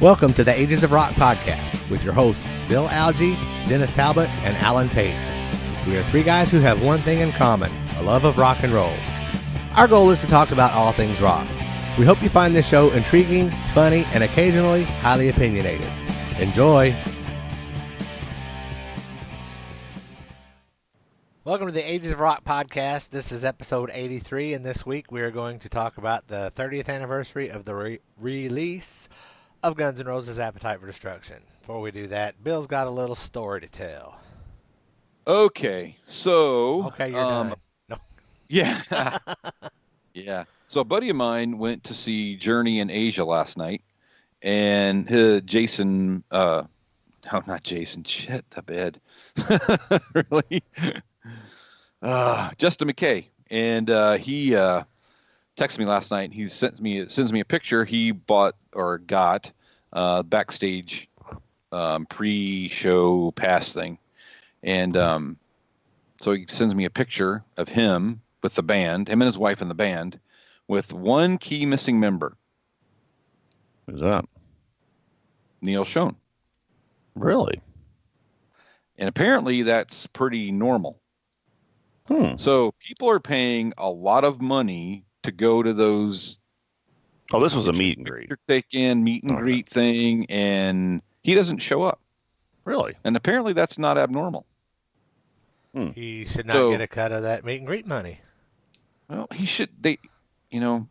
Welcome to the Ages of Rock podcast with your hosts Bill Algie, Dennis Talbot, and Alan Tate. We are three guys who have one thing in common, a love of rock and roll. Our goal is to talk about all things rock. We hope you find this show intriguing, funny, and occasionally highly opinionated. Enjoy! Welcome to the Ages of Rock podcast. This is episode 83, and this week we are going to talk about the 30th anniversary of the release of Guns N' Roses' Appetite for Destruction. Before we do that, Bill's got a little story to tell. Okay, so... Okay, you're done. No. Yeah. Yeah. So a buddy of mine went to see Journey in Asia last night, and Jason... no, not Jason. Shit, the bed. Really? Justin McKay. And he texted me last night. He sends me a picture. He bought or got backstage pre-show pass thing. And so he sends me a picture of him with the band, him and his wife in the band, with one key missing member. Who's that? Neil Schon. Really? And apparently that's pretty normal. So people are paying a lot of money to go to those. Oh, this was a meet and greet. Meet and greet thing, and he doesn't show up. Really? And apparently that's not abnormal. He should not get a cut of that meet and greet money. Well, he should.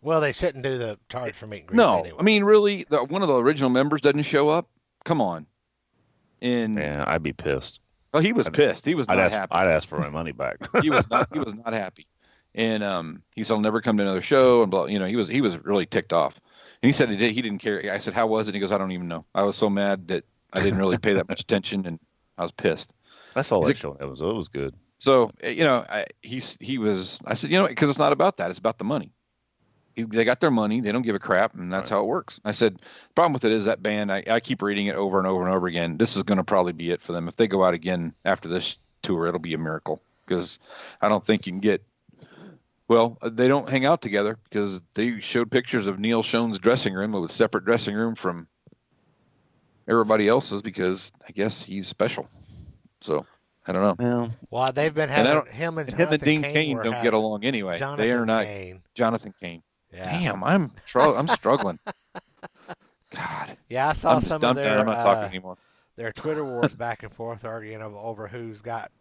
Well, they shouldn't do the charge for meet and greets No, anyway. I mean, really, one of the original members doesn't show up. Come on. Yeah, I'd be pissed. Oh, he was pissed. He was not happy. I'd ask for my money back. He was not happy. And he said, I'll never come to another show. And blah, he was really ticked off. And he said he didn't care. I said, how was it? And he goes, I don't even know. I was so mad that I didn't really pay that much attention, and I was pissed. That's all that show. It was good. So, I said, because it's not about that. It's about the money. They got their money. They don't give a crap, and that's how it works. I said, the problem with it is that band, I keep reading it over and over and over again. This is going to probably be it for them. If they go out again after this tour, it'll be a miracle, because I don't think you can get, they don't hang out together, because they showed pictures of Neil Schon's dressing room with a separate dressing room from everybody else's, because I guess he's special. So I don't know. Well, they've been having him and Dean Cain don't get along anyway. They are not. Jonathan Cain. Yeah. Damn, I'm struggling. God. Yeah, I saw some of their I'm not talking anymore. Their Twitter wars back and forth arguing over who's got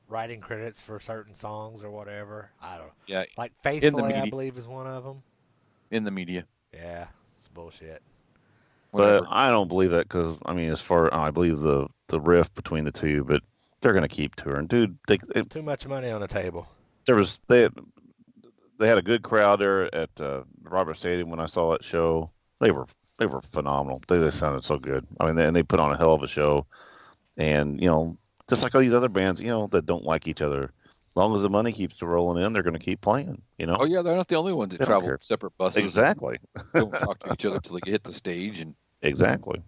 writing credits for certain songs or whatever. I don't know. Yeah. Like Faithfully, I believe, is one of them. In the media. Yeah, it's bullshit. But I don't believe that, because I believe the rift between the two, but they're going to keep touring, dude. Too much money on the table. They had a good crowd there at Robert Stadium when I saw that show. They were phenomenal. They sounded so good. I mean, and they put on a hell of a show. And just like all these other bands, that don't like each other, as long as the money keeps rolling in, they're going to keep playing. Oh yeah, they're not the only ones that travel separate buses. Exactly. Don't talk to each other until they hit the stage. And exactly.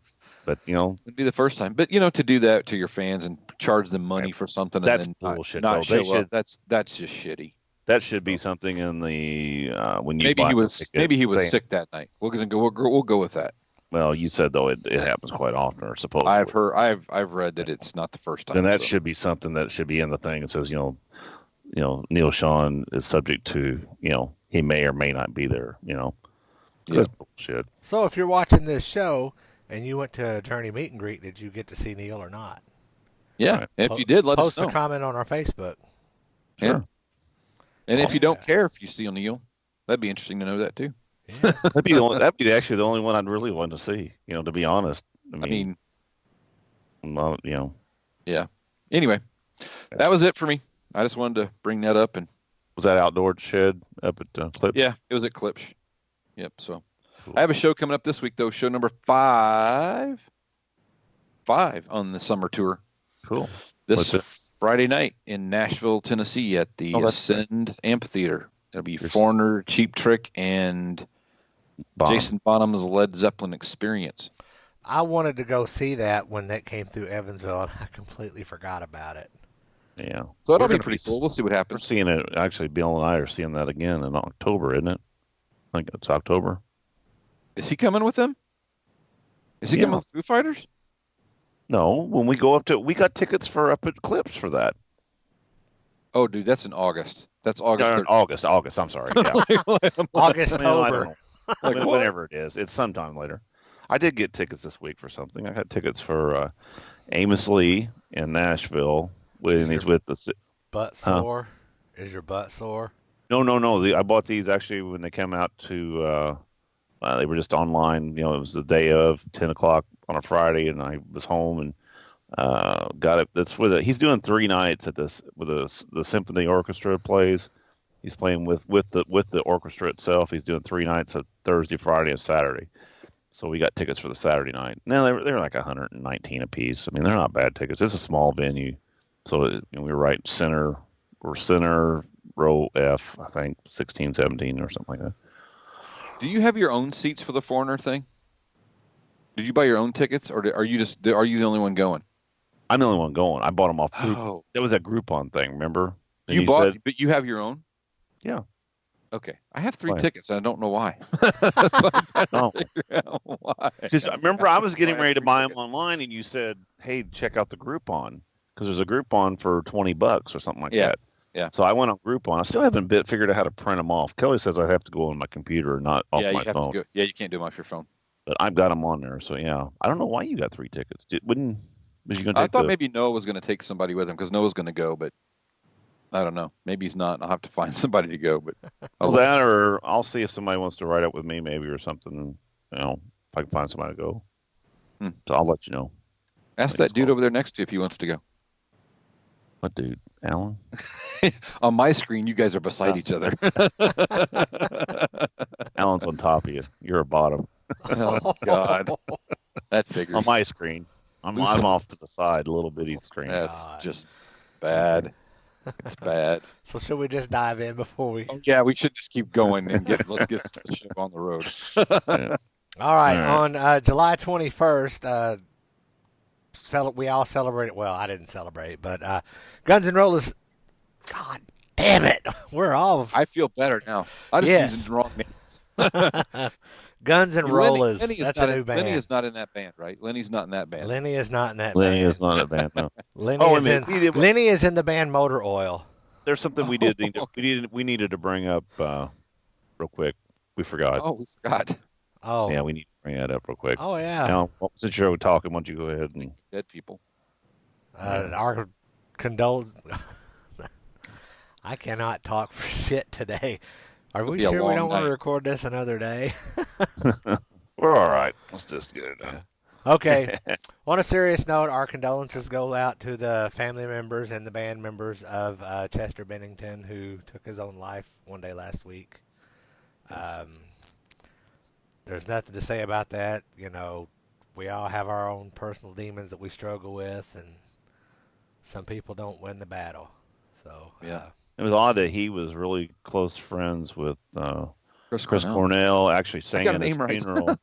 But it'd be the first time. But to do that to your fans and charge them money for something, that's and then bullshit. Not show up, that's just shitty. That should be something in the when you maybe he was sick that night. We'll go with that. Well, you said though it happens quite often, or supposedly. I've read that it's not the first time. Then that should be something that should be in the thing. It says Neil Schon is subject to he may or may not be there. That's bullshit. So if you're watching this show and you went to a Journey meet and greet, did you get to see Neil or not? Yeah, right. If you did, let us know. Post a comment on our Facebook. Sure. Yeah. And if you don't care if you see Neil, that'd be interesting to know that too. Yeah. that'd be actually the only one I'd really want to see. To be honest. I mean, Yeah. Anyway, that was it for me. I just wanted to bring that up. And was that outdoor shed up at Klipsch? Yeah, it was at Klipsch. Yep. So cool. I have a show coming up this week though. Show number 5 on the summer tour. Cool. This Friday night in Nashville, Tennessee at the Ascend Amphitheater. It'll be Foreigner, Cheap Trick, and Jason Bonham's Led Zeppelin Experience. I wanted to go see that when that came through Evansville, and I completely forgot about it. Yeah. So that'll be pretty cool. We'll see what happens. We're seeing it. Actually, Bill and I are seeing that again in October, isn't it? I think it's October. Is he coming with them? Is he Yeah. coming with Foo Fighters? No, when we go we got tickets for up at Clips for that. Oh, dude, that's in August. That's August. No, 13th. August. I'm sorry. Yeah. August, Well, I don't know. Like, what? Whenever it is, it's sometime later. I did get tickets this week for something. I got tickets for Amos Lee in Nashville when he's with the. Butt sore? Is your butt sore? No. I bought these actually when they came out to. They were just online. It was the day of 10 o'clock on a Friday, and I was home and got it. That's he's doing 3 nights at this with the symphony orchestra plays. He's playing with the orchestra itself. He's doing 3 nights of Thursday, Friday, and Saturday. So we got tickets for the Saturday night. Now they're like 119 a piece. I mean, they're not bad tickets. It's a small venue, so we were right center row F, I think 16, 17 or something like that. Do you have your own seats for the Foreigner thing? Did you buy your own tickets, or are you the only one going? I'm the only one going. I bought them off group. Oh, It was a Groupon thing, remember? And you bought, said, but you have your own? Yeah. Okay, I have 3 Why? tickets, and I don't know why. No. Why? Because I remember I was getting ready to buy them online, and you said, "Hey, check out the Groupon," because there's a Groupon for $20 or something like that. Yeah. So I went on Groupon. I still haven't figured out how to print them off. Kelly says I have to go on my computer, not off Yeah, my you have phone. to go. Yeah, you can't do them off your phone. But I've got them on there. So yeah, I don't know why you got 3 tickets. Was you going to? I thought maybe Noah was going to take somebody with him because Noah's going to go, but I don't know. Maybe he's not. I'll have to find somebody to go. But Well, that, or I'll see if somebody wants to ride up with me, maybe, or something. If I can find somebody to go. So I'll let you know. Ask that dude over there next to you if he wants to go. What dude? Alan? On my screen, you guys are beside each other. Alan's on top of you. You're a bottom. Oh God, that figures. On my screen. I'm off to the side, a little bitty screen. That's just bad. It's bad. So should we just dive in before we? Yeah, we should just keep going and let's get the ship on the road. Yeah. All right. On July 21st, we all celebrated. Well, I didn't celebrate, but Guns N' Roses. God damn it, we're all. I feel better now. I just used the wrong names. Guns N' Roses. Lenny That's a new band. Lenny is not in that band, right? Lenny's not in that band. Lenny is not in that Lenny band. is not a band, no. Lenny is in the band Motor Oil. There's something we needed to bring up real quick. We forgot. Oh, we forgot. Oh. Yeah, we need to bring that up real quick. Oh, yeah. Now, since you're talking, why don't you go ahead and... Dead people. Our I cannot talk for shit today. Are we sure we don't want to record this another day? We're all right. Let's just get it done. Okay. On a serious note, our condolences go out to the family members and the band members of Chester Bennington, who took his own life one day last week. There's nothing to say about that. We all have our own personal demons that we struggle with, and some people don't win the battle. So yeah. It was odd that he was really close friends with Chris Cornell. Actually sang at his funeral.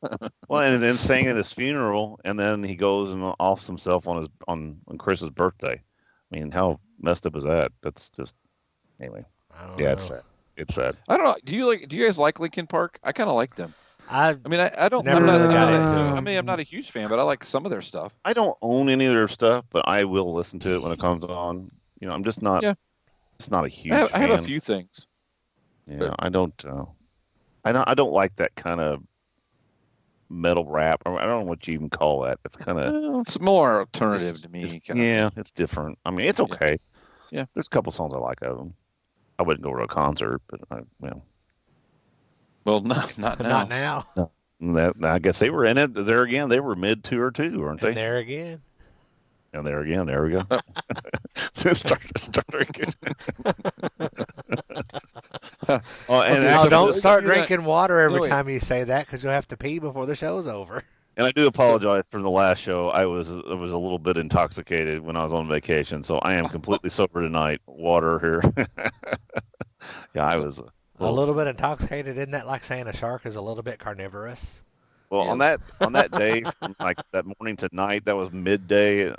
Well, and then sang at his funeral, and then he goes and offs himself on Chris's birthday. I mean, how messed up is that? That's just anyway. I don't know. It's sad. It's sad. I don't know. Do you guys like Linkin Park? I kind of like them. I don't. Never really got into them. I'm not a huge fan, but I like some of their stuff. I don't own any of their stuff, but I will listen to it when it comes on. I'm just not. Yeah. It's not a huge. I have a few things. Yeah, but I don't like that kind of metal rap. I don't know what you even call that. It's kind of. It's more alternative to me. It's different. I mean, it's okay. Yeah. There's a couple songs I like of them. I wouldn't go to a concert, but Well, not now. Not now. No. I guess they were in it. There again, they were mid-tour too, weren't they? And there again. And there again, there we go. start drinking. Don't start drinking water every time you say that, because you'll have to pee before the show's over. And I do apologize for the last show. I was a little bit intoxicated when I was on vacation, so I am completely sober tonight. Water here. Yeah, I was a little bit intoxicated. Isn't that like saying a shark is a little bit carnivorous? Well, on that day, from like that morning to night, that was midday.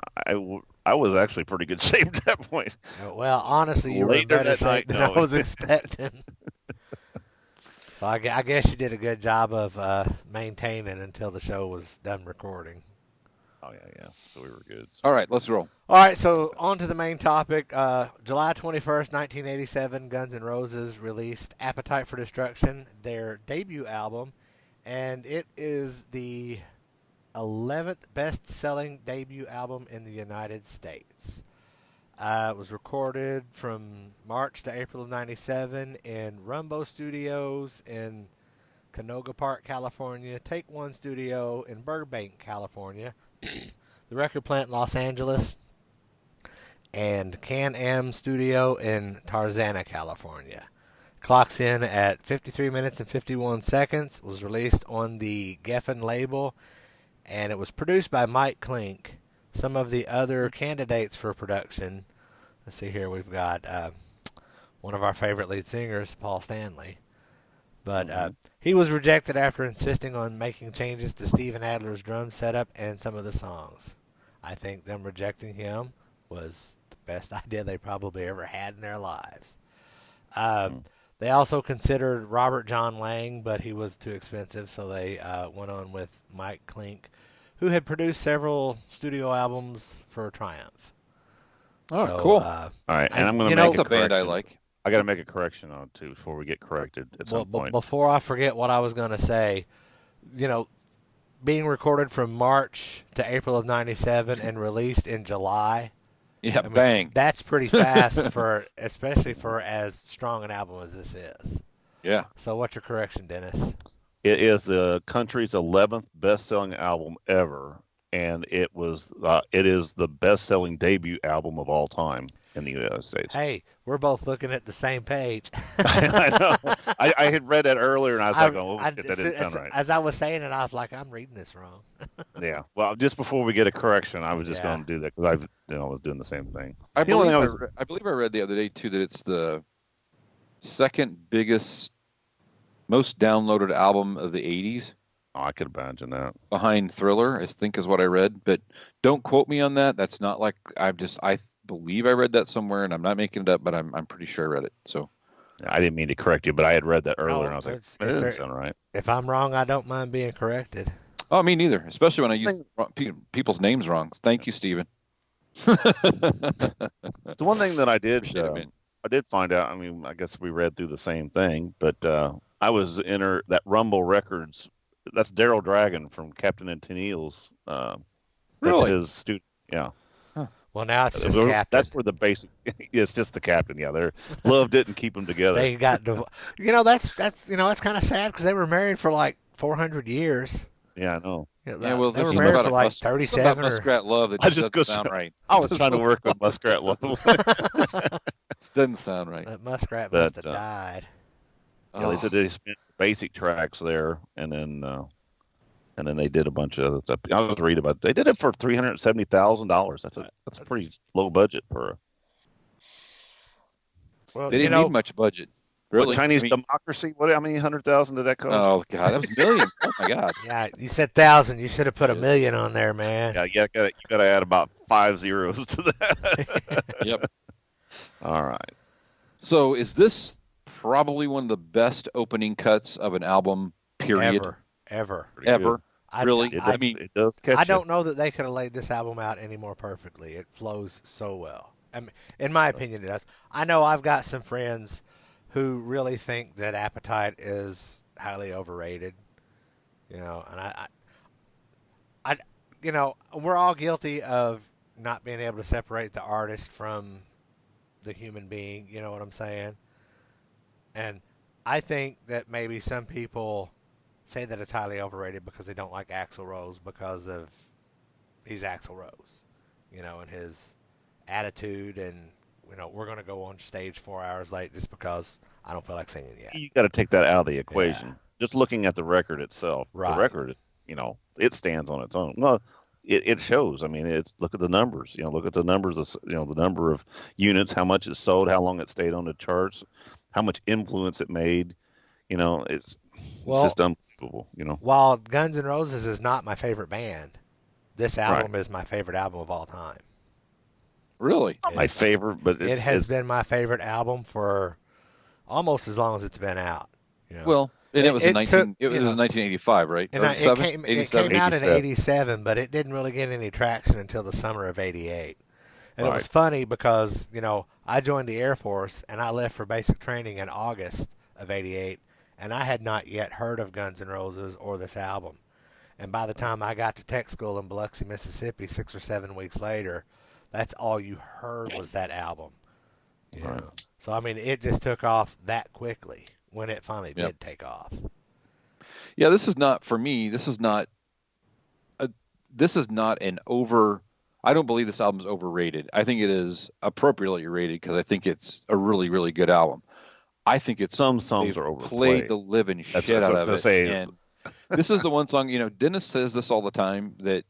I was actually pretty good shape at that point. Well, honestly, you were in better shape than I was expecting. So I guess you did a good job of maintaining until the show was done recording. Oh yeah. So we were good. All right, let's roll. All right, so on to the main topic. July 21st, 1987, Guns N' Roses released Appetite for Destruction, their debut album, and it is the 11th best-selling debut album in the United States. It was recorded from March to April of 97 in Rumbo Studios in Canoga Park, California, Take One Studio in Burbank, California, the record plant in Los Angeles, and Can-Am Studio in Tarzana, California. Clocks in at 53 minutes and 51 seconds. Was released on the Geffen label, and it was produced by Mike Klink. Some of the other candidates for production, let's see here, we've got one of our favorite lead singers, Paul Stanley. But he was rejected after insisting on making changes to Steven Adler's drum setup and some of the songs. I think them rejecting him was the best idea they probably ever had in their lives. They also considered Robert John Lang, but he was too expensive, so they went on with Mike Klink, who had produced several studio albums for Triumph. Oh, So, cool. All right, and I'm going to That's make a band I like. I got to make a correction on it too before we get corrected at some point. Before I forget what I was going to say, being recorded from March to April of 97 and released in July. Yeah, bang. That's pretty fast especially for as strong an album as this is. Yeah. So what's your correction, Dennis? It is the country's 11th best-selling album ever, and it is the best-selling debut album of all time in the United States. Hey, we're both looking at the same page. I know. I had read that earlier, and I was like, "Oh, shit, that didn't sound right." As I was saying it, I was like, "I'm reading this wrong." Yeah. Well, just before we get a correction, I was just going to do that because I was doing the same thing. I believe I read the other day too that it's the second biggest, most downloaded album of the '80s. Oh, I could imagine that. Behind Thriller, I think is what I read, but don't quote me on that. That's not like I believe I read that somewhere, and I'm not making it up, but I'm pretty sure I read it. So I didn't mean to correct you, but I had read that earlier, and I was like, it's- "That doesn't sound right." If I'm wrong, I don't mind being corrected. Oh, me neither. Especially when I use people's names wrong. Thank you, Steven. The one thing that I did find out. I mean, I guess we read through the same thing, but I was in that Rumble Records. That's Daryl Dragon from Captain and Tennille's. That's Really? his student. Yeah. Well, now it's just Captain. That's where the basic. It's just the Captain. Yeah, their love didn't keep them together. They got that's kind of sad because they were married for like 400 years. Yeah, I know. They well, were there's married something for about like something 37 about Muskrat Love that just doesn't sound right. I was trying to work with Muskrat Love. It doesn't sound right. That Muskrat must have died. Yeah, they said they spent basic tracks there, and then they did a bunch of other stuff. I was reading about it. They did it for $370,000. That's a pretty low budget for. Well, They didn't need much budget. Really? Chinese Democracy? How many 100,000 did that cost? Oh God, that was millions. Oh my God. Yeah, you said 1,000. You should have put a million on there, man. Yeah, you got to add about 5 zeros to that. Yep. All right. So is this probably one of the best opening cuts of an album? Period. Ever. Pretty good. Really? It does catch I you. don't know that they could have laid this album out any more perfectly. It flows so well. I mean, in my opinion, it does. I know I've got some friends who really think that Appetite is highly overrated. And I we're all guilty of not being able to separate the artist from the human being. You know what I'm saying? And I think that maybe some people say that it's highly overrated because they don't like Axl Rose because of he's Axl Rose, and his attitude, and we're going to go on stage 4 hours late just because I don't feel like singing yet. You got to take that out of the equation. Yeah. Just looking at the record itself, right. The record, it stands on its own. No, it shows. I mean, look at the numbers. Look at the numbers. The number of units, how much it sold, how long it stayed on the charts, how much influence it made. It's just unbelievable. While Guns N' Roses is not my favorite band, this album is my favorite album of all time. Really? Not my favorite, but it has been my favorite album for almost as long as it's been out. Well, And it was in it took, it was in 1985, right? and Or it 87? it came out in 87. '87, but it didn't really get any traction until the summer of '88. And it was Right. funny because, I joined the Air Force and I left for basic training in August of '88, and I had not yet heard of Guns N' Roses or this album. And by the time I got to tech school in Biloxi, Mississippi, 6 or 7 weeks later, that's all you heard was that album. You Right. know? So, I mean, it just took off that quickly when it finally Yep. did take off. Yeah, this is not for me. This is not an over. I don't believe this album is overrated. I think it is appropriately rated because I think it's a really, really good album. I think it's Some songs they've are overplayed. played the living That's shit what I out was of gonna it. say. And this is the one song. Dennis says this all the time that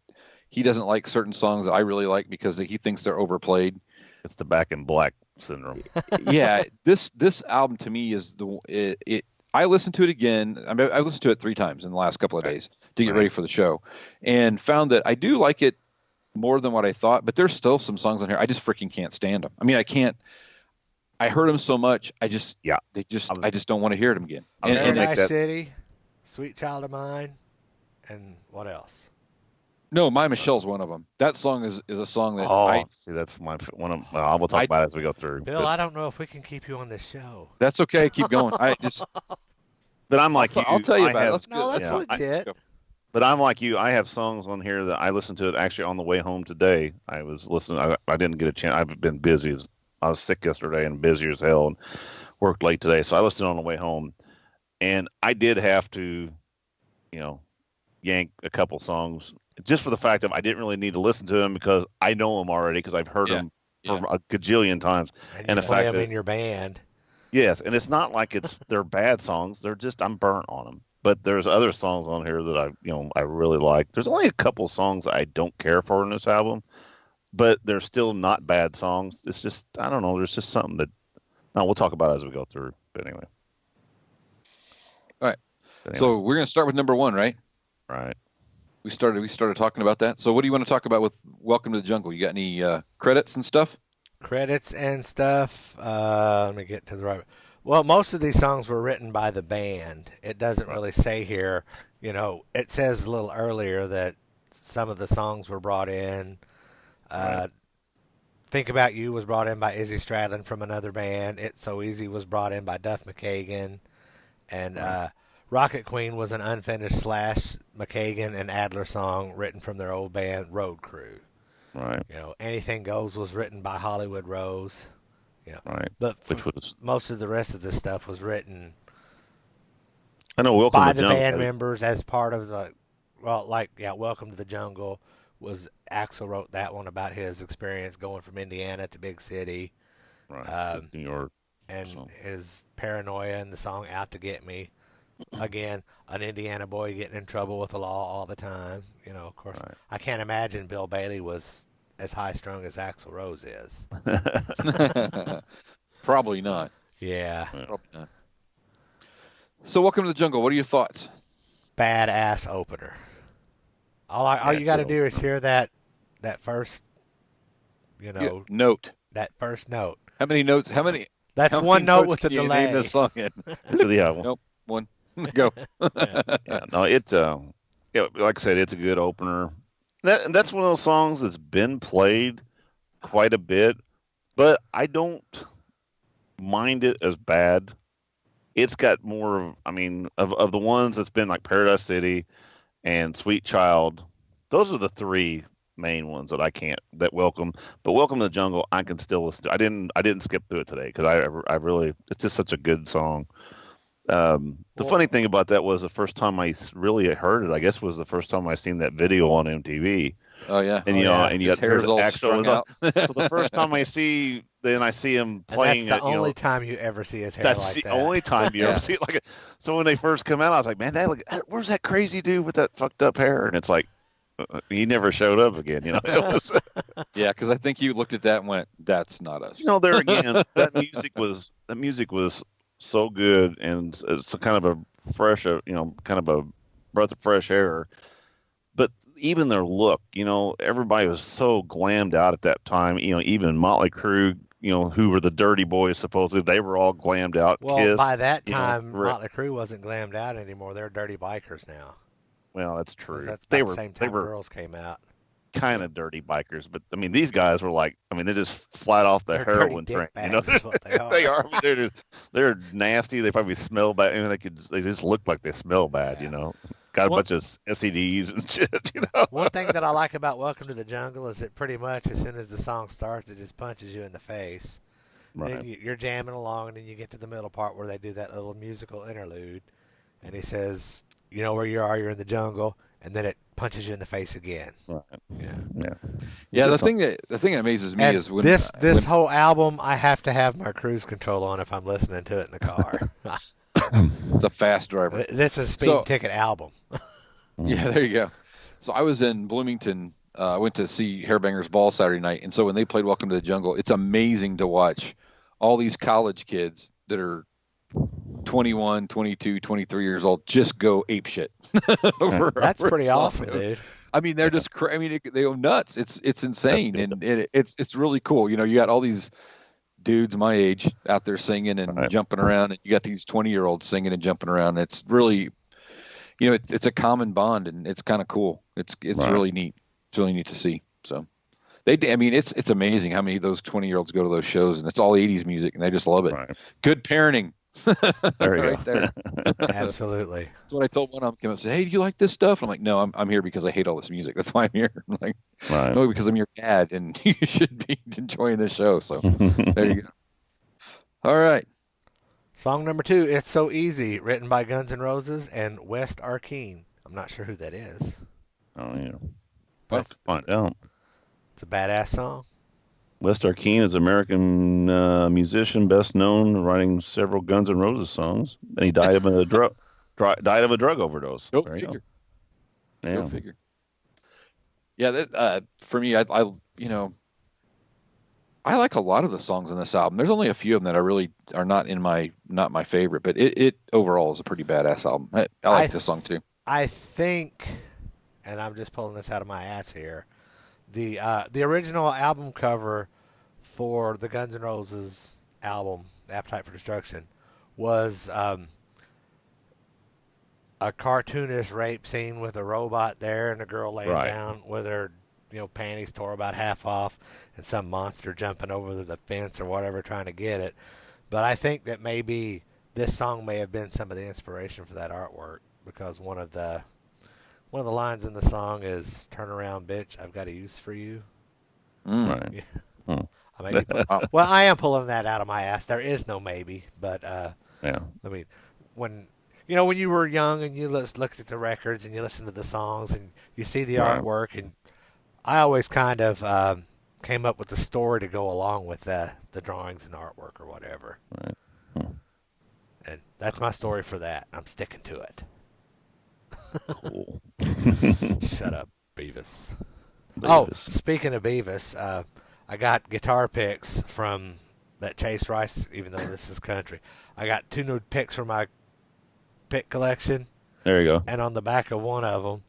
he doesn't like certain songs that I really like because he thinks they're overplayed. It's the Back in Black syndrome. Yeah, this album to me is it. I listened to it again. I mean, I listened to it 3 times in the last couple of days to get ready for the show, and found that I do like it more than what I thought. But there's still some songs on here I just freaking can't stand them. I mean, I can't. I heard them so much. I just don't want to hear them again. I'm gonna make Paradise that- City, Sweet Child of Mine, and what else? No, My Michelle's one of them. That song is a song that See, that's my one of. Well, we'll talk about it as we go through. Bill, I don't know if we can keep you on this show. That's okay. Keep going. But I'm like you. I'll tell you I about have, it. Let's No, go. that's Let's legit. go. But I'm like you. I have songs on here that I listened to it actually on the way home today. I was listening. I didn't get a chance. I've been busy. I was sick yesterday and busy as hell and worked late today. So I listened on the way home, and I did have to, yank a couple songs just for the fact of I didn't really need to listen to them because I know them already because I've heard them for a gajillion times. And And you the play fact them that in your band. yes, and it's not like they're bad songs. They're just I'm burnt on them. But there's other songs on here that I really like. There's only a couple songs I don't care for in this album, but they're still not bad songs. It's just I don't know. There's just something that we'll talk about as we go through. But anyway. All right. But anyway, So we're gonna start with number 1, right? right. We started talking about that. So what do you want to talk about with Welcome to the Jungle? You got any credits and stuff? Credits and stuff. Let me get to the right. Well, most of these songs were written by the band. It doesn't really say here. It says a little earlier that some of the songs were brought in. Right. Think About You was brought in by Izzy Stradlin from another band. It's So Easy was brought in by Duff McKagan. And Rocket Queen was an unfinished Slash, McKagan, and Adler song written from their old band, Road Crew. Right. Anything Goes was written by Hollywood Rose. Right. But Which was most of the rest of the stuff was written I know Welcome by to the Jungle. band members as part of Welcome to the Jungle was Axl wrote that one about his experience going from Indiana to big city, Right. New York. and So. his paranoia and the song Out to Get Me. Again, an Indiana boy getting in trouble with the law all the time. Of course, Right. I can't imagine Bill Bailey was as high strung as Axl Rose is. Probably not. Yeah, Probably not. So Welcome to the Jungle. What are your thoughts? badass opener. All you got to do is hear that first, Note. that first note. How many notes? How many? That's how one many note notes with the can you delay. Name this song in? Yeah. Well, Nope. One. Go. yeah, no, like I said, it's a good opener. That's one of those songs that's been played quite a bit, but I don't mind it as bad. It's got more of the ones that's been like Paradise City and Sweet Child. Those are the 3 main ones that Welcome to the Jungle I can still listen to. I didn't skip through it today because I really it's just such a good song. The funny thing about that was the first time I really heard it, I guess, was the first time I seen that video on MTV. Oh yeah. And and you His got hair's all Axl strung was out. so the first time I see him And playing that's the it, only time you ever see his hair that's like the that. only time you Yeah. ever see it like it. So when they first come out, I was like, man, where's that crazy dude with that fucked up hair? And it's like he never showed up again. It was, Yeah, because I think you looked at that and went, "That's not us." there again, that music was so good, and it's a kind of a fresh, kind of a breath of fresh air. But even their look, everybody was so glammed out at that time. Even Motley Crue who were the dirty boys supposedly. They were all glammed out. Well, Kiss, by that time, Rick. Motley Crue wasn't glammed out anymore. They're dirty bikers now. Well, that's true. That's They about the were same they time were girls came out. kind of dirty bikers, but I mean these guys were like, I mean they're just flat off the They're heroin dirty train. dickbags is what they are. They are. I mean, they're nasty. They probably smell bad. I mean, they just look like they smell bad. Yeah. Got a bunch of STDs and shit. One thing that I like about Welcome to the Jungle is that pretty much as soon as the song starts, it just punches you in the face. Right. Then you're jamming along, and then you get to the middle part where they do that little musical interlude, and he says, "You know where you are? You're in the jungle," and then it punches you in the face again. Right. Yeah. Yeah. The thing that amazes me And is when this whole album, I have to have my cruise control on if I'm listening to it in the car. it's a fast driver. This is a speeding ticket album. Yeah, there you go. So I was in Bloomington. I went to see Hairbangers Ball Saturday night, and so when they played Welcome to the Jungle, it's amazing to watch all these college kids that are 21, 22, 23 years old just go ape shit. That's pretty awesome, dude. I mean, they're just they go nuts. It's insane, and it's really cool. You got all these dudes my age out there singing and jumping around, and you got these 20-year-olds singing and jumping around. It's really, it's a common bond, and it's kind of cool. It's really neat. It's really neat to see. So it's amazing how many of those 20-year-olds go to those shows, and it's all 80s music, and they just love it. Right. Good parenting. There you right go. There. Absolutely. That's what I told one of them. Came and said, "Hey, do you like this stuff?" I'm like, "No, I'm here because I hate all this music. That's why I'm here." I'm like, "No, because I'm your dad, and you should be enjoying this show." So there you go. All right. Song number 2, "It's So Easy," written by Guns N' Roses and West Arkeen. I'm not sure who that is. Oh yeah. Let's find out. It's a badass song. West Arkeen is an American musician, best known writing several Guns N' Roses songs, and he died of a drug overdose. Go figure. Yeah. Go figure. Yeah, that, for me, I like a lot of the songs on this album. There's only a few of them that I really are not my favorite, but it overall is a pretty badass album. I like this song too. I think, and I'm just pulling this out of my ass here, the original album cover for the Guns N' Roses album, Appetite for Destruction, was a cartoonish rape scene with a robot there and a girl laying down with her panties tore about half off and some monster jumping over the fence or whatever trying to get it. But I think that maybe this song may have been some of the inspiration for that artwork, because one of the lines in the song is, "Turn around, bitch, I've got a use for you." Right. Yeah. Well, I am pulling that out of my ass. There is no maybe, but yeah. I mean, when you were young and you looked at the records and you listened to the songs and you see the artwork, and I always kind of came up with the story to go along with the drawings and the artwork or whatever. Right. And that's my story for that. I'm sticking to it. Cool. Shut up, Beavis. Oh, speaking of Beavis, I got guitar picks from that Chase Rice, even though this is country. I got 2 new picks from my pick collection. There you go. And on the back of one of them,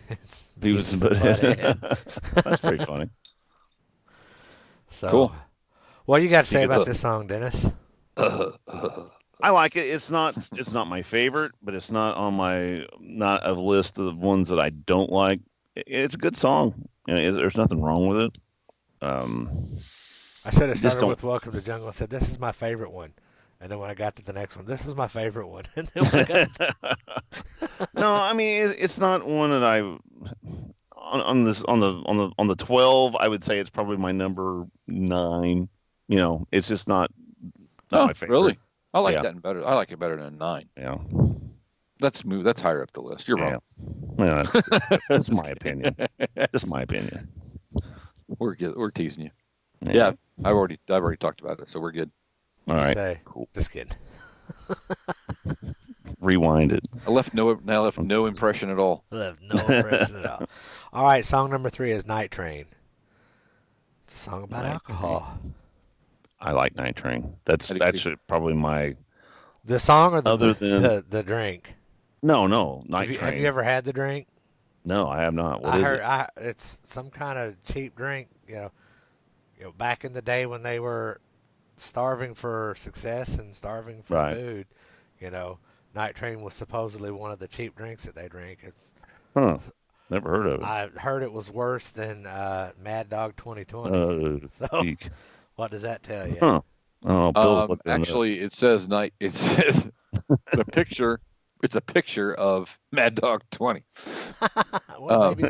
it's Beavis and Butthead. That's pretty funny. So, cool. What do you got to say about this song, Dennis? I like it. It's not my favorite, but it's not a list of the ones that I don't like. It's a good song. There's nothing wrong with it. I should have started with "Welcome to the Jungle" and said, "This is my favorite one," and then when I got to the next one, "This is my favorite one." And then when I got No, I mean it's not one that I on the 12. I would say it's probably my number 9. It's just not my favorite. Really? I like that better. I like it better than 9. Yeah. That's higher up the list. You're wrong. Yeah, that's my opinion. That's my opinion. We're teasing you. Yeah, I've already talked about it, so we're good. All right. Say, cool. Just kidding. Rewind it. I left no impression at all. All right, song number 3 is "Night Train." It's a song about alcohol. I like Night Train. That's probably the song or the drink. No, Night Train. Have you ever had the drink? No, I have not. What is it? It's some kind of cheap drink. back in the day when they were starving for success and starving for Right. food, Night Train was supposedly one of the cheap drinks that they drink. Never heard of it. I heard it was worse than Mad Dog 2020. So, Eek. what does that tell you? Huh. Oh, Bill's looking it up. Actually, it says it says the picture. It's a picture of Mad Dog 20. Well, maybe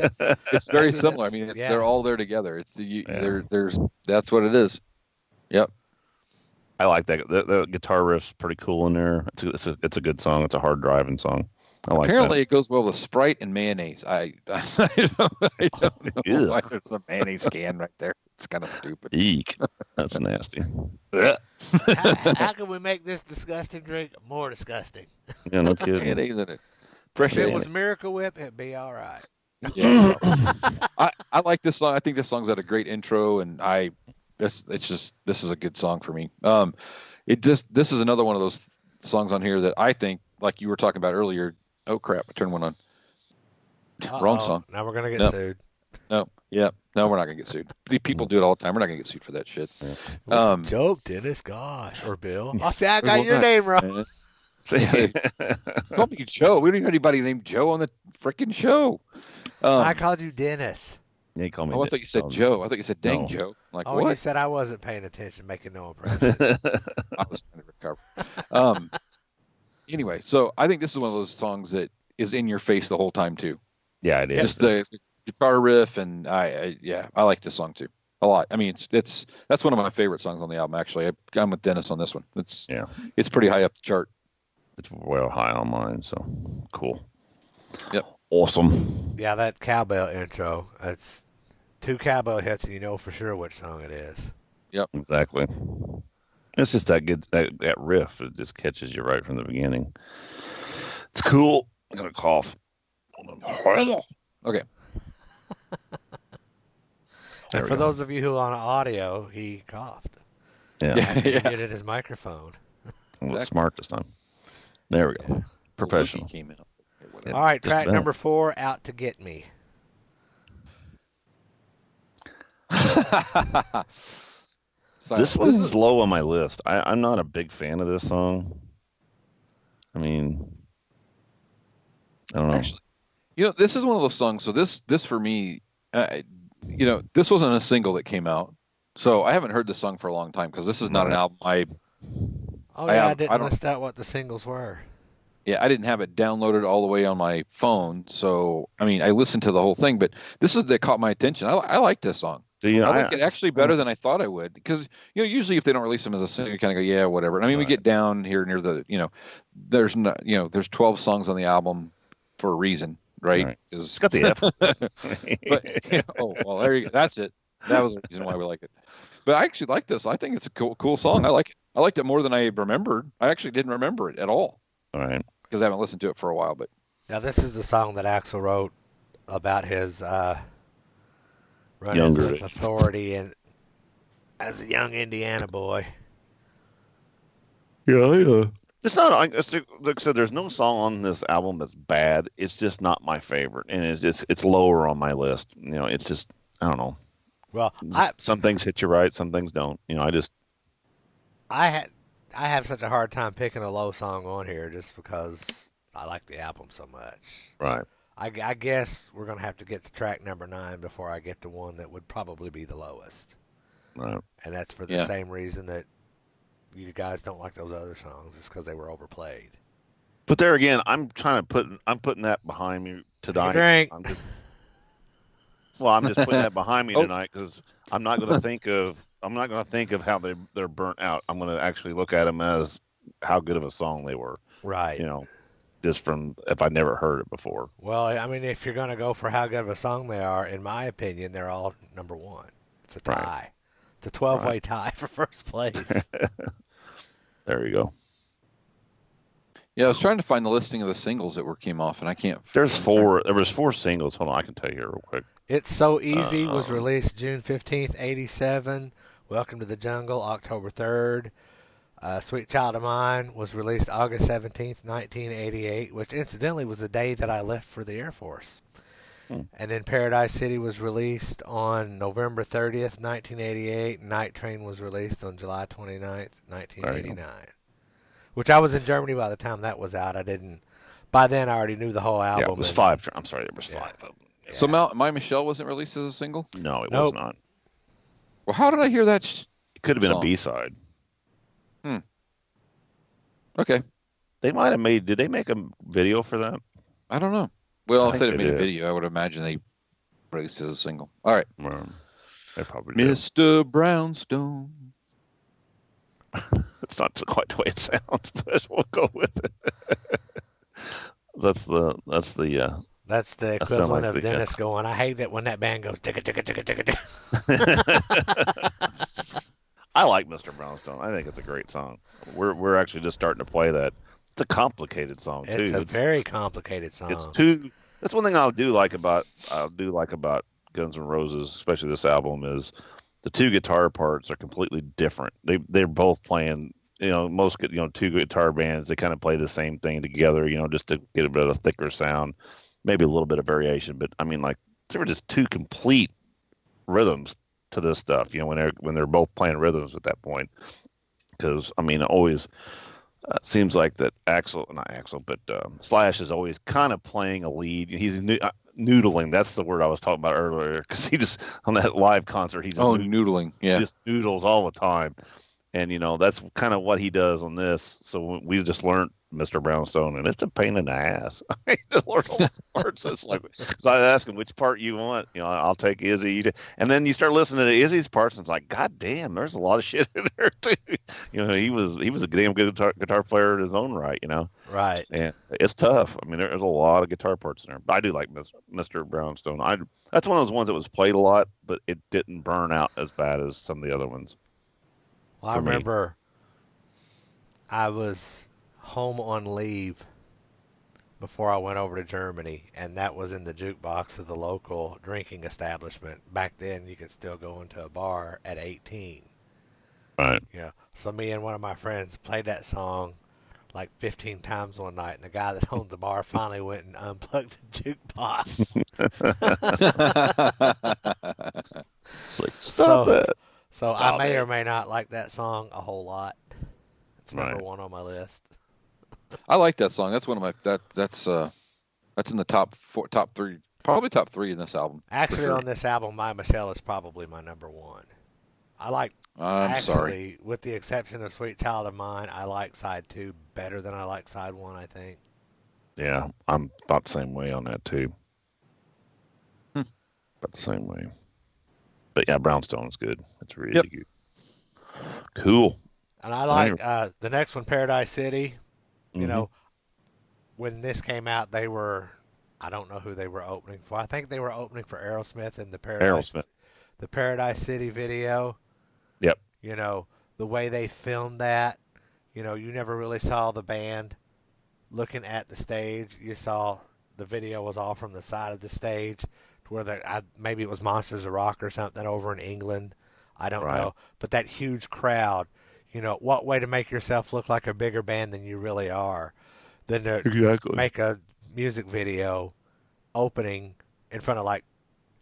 It's very maybe similar. I that's- mean, yeah. they're all there together. There's that's what it is. Yep. I like that. The guitar riff's pretty cool in there. It's a good song. It's a hard driving song. I like Apparently, that. it goes well with Sprite and mayonnaise. I don't know why there's a mayonnaise can right there. It's kind of stupid. Eek. That's nasty. how can we make this disgusting drink more disgusting? Yeah, no kidding. Mayonnaise in it. Fresh If it mayonnaise. was Miracle Whip, it'd be all right. Yeah. I like this song. I think this song's had a great intro, and this is a good song for me. This is another one of those songs on here that I think, like you were talking about earlier. Oh crap! I turned one on. Wrong song. Now we're gonna get No. sued. No, we're not gonna get sued. People do it all the time. We're not gonna get sued for that shit. It's a joke, Dennis. God or Bill. I'll say I We got will your not. name wrong. Call me Joe. We don't even have anybody named Joe on the freaking show. I called you Dennis. Yeah, you call me. I thought you said Joe. I thought you said dang No. Joe. Like Oh, you what? said I wasn't paying attention, making no impression. I was trying to recover. Anyway, so I think this is one of those songs that is in your face the whole time too. Yeah, it is. Just the guitar riff, and I like this song too a lot. I mean, that's one of my favorite songs on the album. Actually, I'm with Dennis on this one. It's pretty high up the chart. It's well high on mine. So cool. Yep. Awesome. Yeah, that cowbell intro. That's 2 cowbell hits, and you know for sure which song it is. Yep. Exactly. It's just that good that riff. It just catches you right from the beginning. It's cool. I got a cough. Okay. And for those of you who are on audio, he coughed. Yeah. He muted his microphone. I was smart this time. There we go. Yeah. Professional. Lucky came out. Yeah. All right, just track about. number 4, Out to Get Me. This one's low on my list. I'm not a big fan of this song. I mean, I don't know. Actually, this is one of those songs. So this for me, this wasn't a single that came out. So I haven't heard this song for a long time because this is not an album. Oh, I yeah, I don't- didn't list out what the singles were. I didn't have it downloaded all the way on my phone. So I mean, I listened to the whole thing, but this is that caught my attention. I like this song. Do you? I like it actually better than I thought I would, because usually if they don't release them as a single, you kind of go, yeah, whatever. And I mean, we get down here near the there's no, there's 12 songs on the album for a reason, right? It's got the F. But oh well, there you go. That's it. That was the reason why we like it. But I actually like this. I think it's a cool song. I like it. I liked it more than I remembered. I actually didn't remember it at all All right. because I haven't listened to it for a while. But Now, this is the song that Axl wrote about his run-ins Younger with age. authority and as a young Indiana boy. Yeah. It's not. Like I said, there's no song on this album that's bad. It's just not my favorite, and it's lower on my list. It's just, I don't know. Well, Some things hit you right, some things don't. I have such a hard time picking a low song on here just because I like the album so much. Right. I guess we're going to have to get to track number 9 before I get to one that would probably be the lowest. Right. And that's for the same reason that you guys don't like those other songs. It's because they were overplayed. But there again, I'm putting that behind me tonight. Drink. I'm just putting that behind me tonight because I'm not going to think of how they're burnt out. I'm going to actually look at them as how good of a song they were. Right. Just from if I never heard it before. Well, I mean, if you're going to go for how good of a song they are, in my opinion, they're all number 1. It's a tie. Right. It's a 12-way tie for first place. There you go. yeah, I was trying to find the listing of the singles that came off, and I can't. There was 4 singles. Hold on, I can tell you here real quick. It's So Easy was released June 15th, 87. Welcome to the Jungle, October 3rd. Sweet Child of Mine was released August 17th, 1988, which incidentally was the day that I left for the Air Force. And then Paradise City was released on November 30th, 1988. Night Train was released on July 29th, 1989. Which I was in Germany by the time that was out. By then I already knew the whole album. Yeah, it was five. I'm sorry, there was 5 of them. Yeah. So My Michelle wasn't released as a single? No, it was not. Well, how did I hear that? It could have been a B-side. Okay. They might have made. Did they make a video for that? I don't know. Well, if they had made did. a video, I would imagine they released it as a single. All right. They probably did. Mr. Brownstone. It's not quite the way it sounds, but we'll go with it. That's the equivalent of Dennis going, I hate that when that band goes ticka ticka ticka ticka ticka. I like Mr. Brownstone. I think it's a great song. We're actually just starting to play that. It's a complicated song too. It's a very complicated song. That's one thing I do like about Guns N' Roses, especially this album, is the 2 guitar parts are completely different. They're both playing, most two guitar bands, they kind of play the same thing together, just to get a bit of a thicker sound, maybe a little bit of variation. But I mean, like, there were just 2 complete rhythms to this stuff, when they're both playing rhythms at that point. Because I mean, it always seems like that Slash is always kind of playing a lead. He's noodling. That's the word I was talking about earlier. Because he just, on that live concert, he just noodling. Yeah, he just noodles all the time. And that's kind of what he does on this. So we just learned Mr. Brownstone, and it's a pain in the ass. I just learned all the parts. It's like, because I ask him which part you want. I'll take Izzy. And then you start listening to Izzy's parts, and it's like, God damn, there's a lot of shit in there too. He was a damn good guitar player in his own right. Right. And it's tough. I mean, there's a lot of guitar parts in there. But I do like Mr. Brownstone. That's one of those ones that was played a lot, but it didn't burn out as bad as some of the other ones. Well, I remember I was home on leave before I went over to Germany, and that was in the jukebox of the local drinking establishment. Back then, you could still go into a bar at 18. Right. So me and one of my friends played that song like 15 times one night, and the guy that owned the bar finally went and unplugged the jukebox. It's like, stop that. So I may or may not like that song a whole lot. It's number 1 on my list. I like that song. That's one of my that's in the top 3, probably top 3 in this album. Actually, on this album, My Michelle is probably my number 1. I like. Sorry. With the exception of Sweet Child of Mine, I like side 2 better than I like side 1. I think. Yeah, I'm about the same way on that too. About the same way. But yeah, Brownstone's good. It's really good. Cool. And I like the next one, Paradise City. When this came out, they were, I don't know who they were opening for. I think they were opening for Aerosmith in the Paradise City video. Yep. The way they filmed that, you never really saw the band looking at the stage. You saw the video was all from the side of the stage, to where maybe it was Monsters of Rock or something over in England. I don't know. But that huge crowd, what way to make yourself look like a bigger band than you really are than to make a music video opening in front of like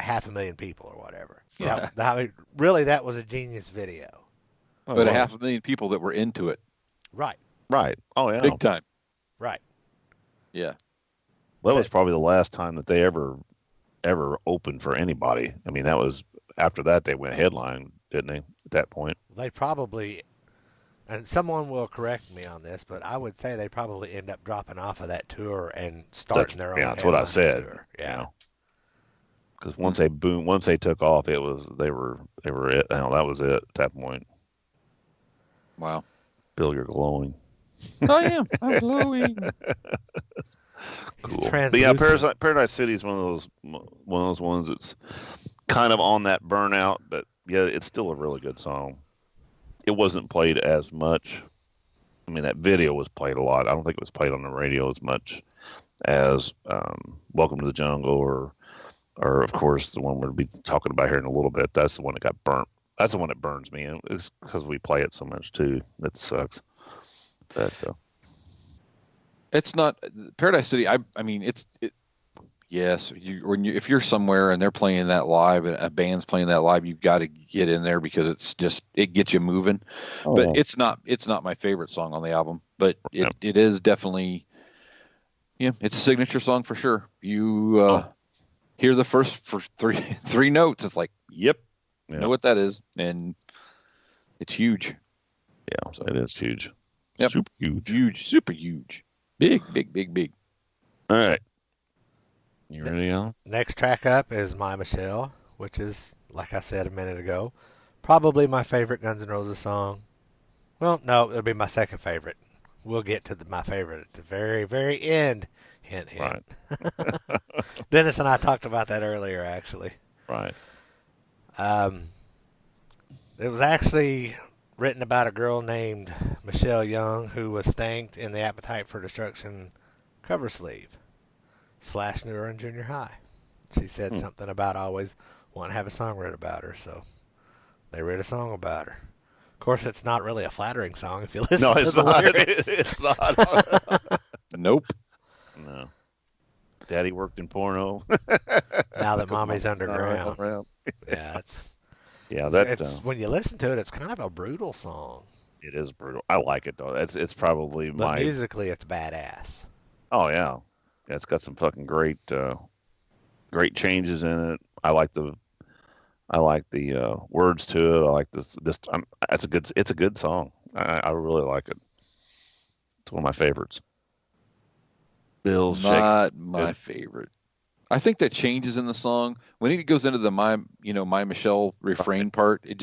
500,000 people or whatever. Yeah. That was a genius video. But 500,000 people that were into it. Right. Right. Oh, yeah. Big time. Right. Yeah. Well, that was probably the last time that they ever opened for anybody. I mean, that was after that they went headline, didn't they? At that point, they probably, and someone will correct me on this, but I would say they probably end up dropping off of that tour and starting their own. Yeah, that's what I said. Tour. Yeah, because once they took off, they were it. That was it at that point. Wow, Bill, you're glowing. I am. I'm glowing. Cool. But yeah, Paradise City is one of those ones that's kind of on that burnout, but yeah, it's still a really good song. It wasn't played as much. I mean, that video was played a lot. I don't think it was played on the radio as much as Welcome to the Jungle or of course the one we'll be talking about here in a little bit. That's the one that got burnt. That's the one that burns me, and it's because we play it so much too. That sucks. But it's not Paradise City. I mean, Yes, if you're somewhere and they're playing that live, and a band's playing that live, you've got to get in there because it gets you moving. But it's not my favorite song on the album, but it is definitely, it's a signature song for sure. You hear the first for three notes, it's like, yep, know what that is, and it's huge. Yeah, so it is huge. Yep. Super huge. Huge, super huge. Big, big, big, big. All right. You ready, Alan? Next track up is My Michelle, which is, like I said a minute ago, probably my favorite Guns N' Roses song. Well, no, it'll be my second favorite. We'll get to my favorite at the very, very end. Hint, hint. Right. Dennis and I talked about that earlier, actually. Right. It was actually written about a girl named Michelle Young who was thanked in the Appetite for Destruction cover sleeve / New Era in junior high. She said something about always wanting to have a song written about her, so they wrote a song about her. Of course, it's not really a flattering song if you listen to the lyrics. It's not. Nope. No. Daddy worked in porno. Now that Mommy's underground. Yeah, it's when you listen to it, it's kind of a brutal song. It is brutal. I like it though. It's probably but musically, it's badass. Oh yeah, it's got some fucking great changes in it. I like the words to it. I like this. It's a good song. I really like it. It's one of my favorites. Bill's not my favorite. I think that changes in the song when it goes into the My Michelle refrain part. It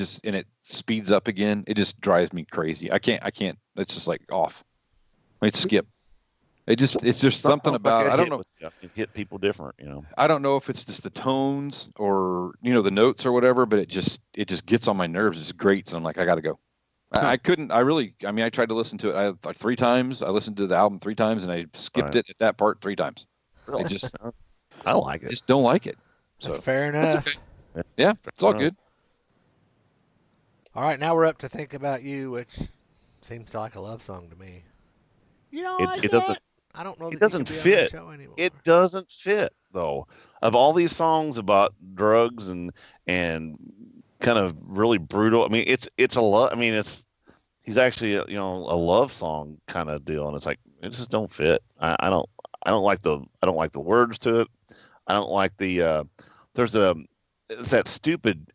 speeds up again. It just drives me crazy. I can't. It's just like off. It's skip. It's just something about. I don't know. It hit people different, I don't know if it's just the tones or the notes or whatever, but it just gets on my nerves. It's great, so I'm like, I got to go. I couldn't. I tried to listen to it. Like 3 times. I listened to the album 3 times, and I skipped it at that part 3 times. Really? I like it. Just don't like it. So that's fair enough. Okay. Yeah, it's all good. All right, now we're up to Think About You, which seems like a love song to me. It doesn't. I don't know. It doesn't fit. It doesn't fit though. Of all these songs about drugs and kind of really brutal. I mean, it's a love. I mean, he's actually a love song kind of deal, and it's like it just don't fit. I don't like the words to it. I don't like the it's that stupid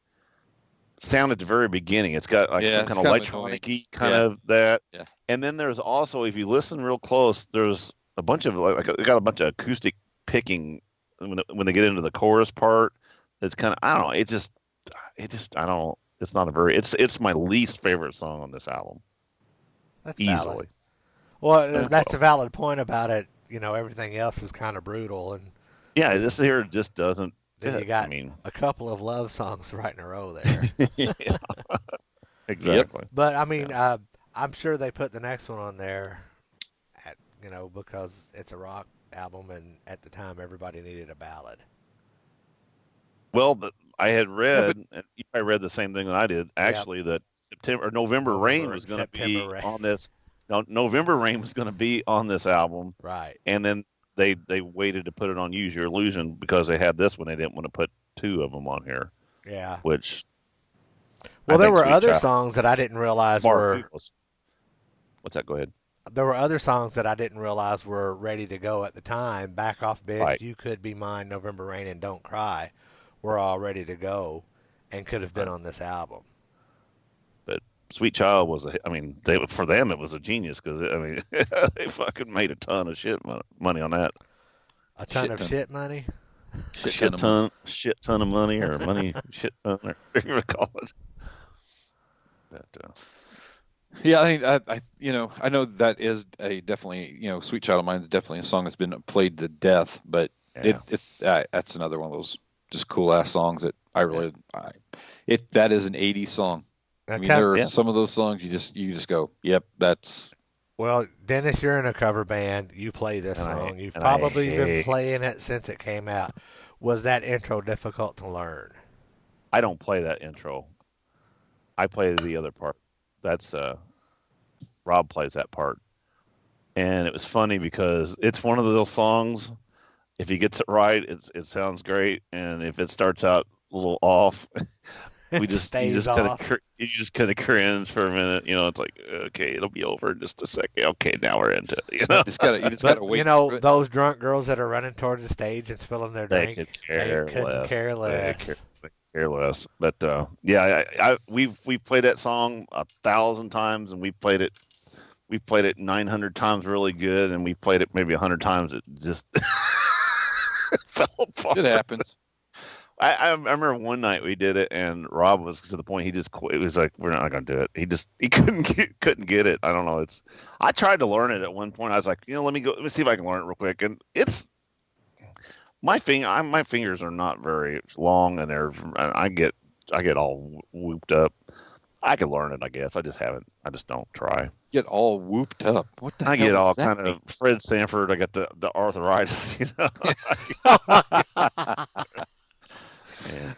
sound at the very beginning. It's got like some kind of electronic-y kind of that. Yeah. And then there's also, if you listen real close, there's a bunch of it got a bunch of acoustic picking when they get into the chorus part. It's kind of, I don't know. It's not a very, it's my least favorite song on this album. That's easily. Valid. Well, that's a valid point about it. Everything else is kind of brutal, and this here just doesn't. Then you got a couple of love songs right in a row there. Yeah. Exactly. Yep. But I'm sure they put the next one on there, because it's a rock album, and at the time everybody needed a ballad. Well, I had read, and I read the same thing that I did. Actually, that November Rain was going to be on this. No, November Rain was going to be on this album, right? And then they waited to put it on Use Your Illusion because they had this one. They didn't want to put 2 of them on here. Yeah. Which. Well, there were other songs that I didn't realize were. What's that? Go ahead. There were other songs that I didn't realize were ready to go at the time. Back Off Bitch, right. You Could Be Mine, November Rain, and Don't Cry were all ready to go and could have been on this album. But Sweet Child was for them it was a genius because they fucking made a ton of shit money on that. A ton of shit money. Shit ton of money or money shit ton or whatever you call it. But, yeah, I know that is definitely Sweet Child of Mine is definitely a song that's been played to death, but that's another one of those just cool ass songs that I really that is an 80s song. There are some of those songs you just go, yep, that's. Well, Dennis, you're in a cover band. You play this song. You've probably been playing it since it came out. Was that intro difficult to learn? I don't play that intro. I play the other part. That's Rob plays that part. And it was funny because it's one of those songs If he gets it right, it sounds great, and if it starts out a little off, you just kind of cringe for a minute. It's like, okay, it'll be over in just a second. Okay, now we're into it. You just gotta wait. Those drunk girls that are running towards the stage and spilling their drink, they couldn't care less. They care less. But we've played that song 1,000 times, and we played it 900 times really good, and we played it maybe 100 times. It just fell apart. It happens. I remember one night we did it, and Rob was to the point he just quit. It was like, we're not going to do it. He couldn't get it. I don't know. I tried to learn it at one point. I was like, let me see if I can learn it real quick. And it's my fingers are not very long, and I get all whooped up. I could learn it, I guess. I just don't try. Get all whooped up. What the hell? I get all kind of Fred Sanford. I got the arthritis.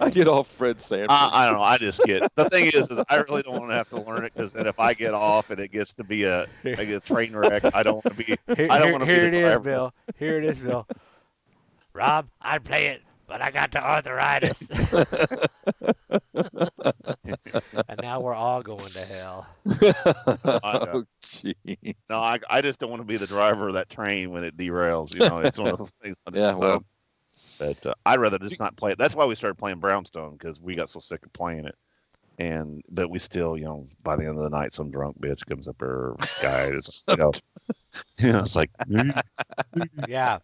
I get all Fred Sanford. I don't know. I just get. The thing is I really don't want to have to learn it, because then if I get off and it gets to be a train wreck, I don't want to be. I don't want to be the driver. Here it is, Bill. Rob, I'd play it, but I got the arthritis. And now we're all going to hell. Oh, gee. No, I just don't want to be the driver of that train when it derails. It's one of those things. But I'd rather just not play it. That's why we started playing Brownstone, because we got so sick of playing it. But we still, by the end of the night, some drunk bitch comes up there, guy. It's it's like, yeah.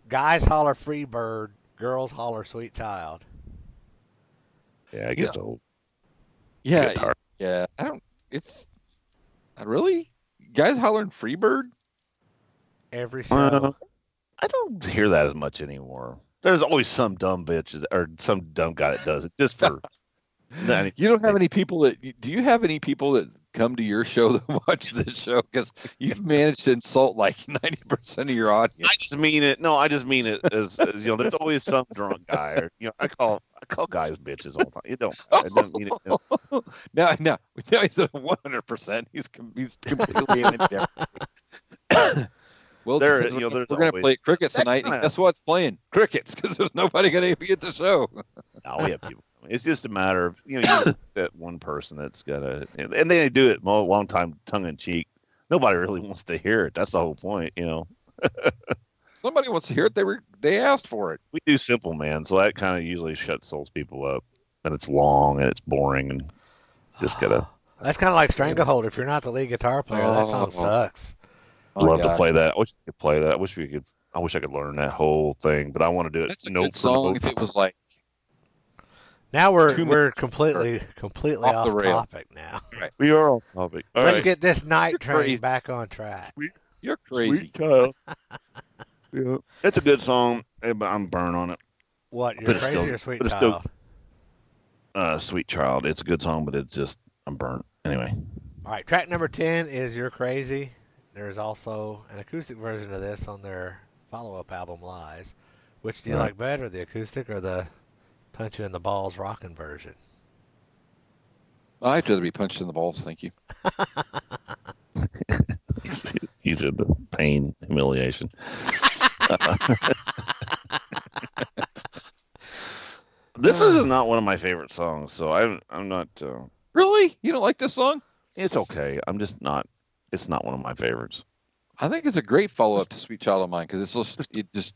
Guys holler free bird, girls holler sweet child. Yeah, it gets old. Yeah, yeah. Really? Guys hollering free bird? Every show. I don't hear that as much anymore. There's always some dumb bitch or some dumb guy that does it just for. You don't have any people do you have any people that come to your show that watch this show? Because you've managed to insult like 90% of your audience. I just mean it. No, I just mean it as there's always some drunk guy, or I call guys bitches all the time. You don't. I don't mean it. Now he's at 100%. He's completely indifferent. Well, we're going to play crickets tonight. And guess what's playing? Crickets, because there's nobody going to be at the show. No, we have people. It's just a matter of, you that one person that's going to, and they do it a long time tongue in cheek. Nobody really wants to hear it. That's the whole point, Somebody wants to hear it. They asked for it. We do Simple Man, so that kind of usually shuts those people up. And it's long and it's boring and just got to. That's kind of like Stranglehold. If you're not the lead guitar player, that song sucks. Love to play that. I wish we could play that. I wish I could learn that whole thing, but I want to do it. That's a good song if it was like. Now we're completely off topic now. Right. We are off topic. Let's get this night train back on track. You're crazy. Sweet Child. Yeah. It's a good song, but I'm burnt on it. What, you're crazy or Sweet Child? Sweet Child. It's a good song, but I'm burnt. Anyway. All right, track number 10 is You're Crazy. There's also an acoustic version of this on their follow-up album, Lies. Which do you like better, the acoustic or the punch you in the balls rockin' version? I'd rather be punched in the balls, thank you. He's in the pain, humiliation. This is not one of my favorite songs, so I'm not. Really? You don't like this song? It's okay. I'm just not. It's not one of my favorites. I think it's a great follow-up to Sweet Child of Mine, because it just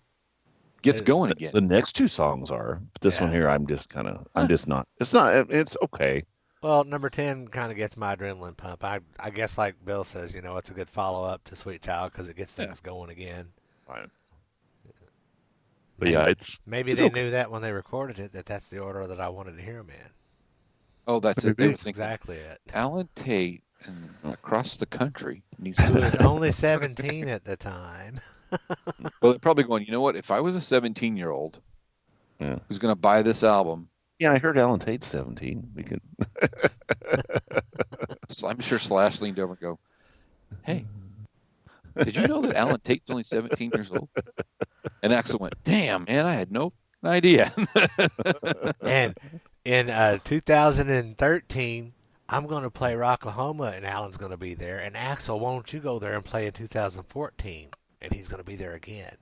gets going again. The next two songs are, but this one here, I'm just not. It's not. It's okay. Well, number 10 kind of gets my adrenaline pump. I guess, like Bill says, it's a good follow-up to Sweet Child because it gets things going again. Right. But maybe they knew that when they recorded it, that's the order that I wanted to hear them in. Oh, that's it. That's exactly it. Alan Tate and across the country needs He was only 17 at the time. Well, they're probably going, you know what? If I was a 17-year-old who's going to buy this album. Yeah, I heard Alan Tate's 17. We could. I'm sure Slash leaned over and go, hey, did you know that Alan Tate's only 17 years old? And Axel went, damn, man, I had no idea. And in 2013, I'm going to play Rocklahoma, and Alan's going to be there. And Axel, won't you go there and play in 2014? And he's going to be there again.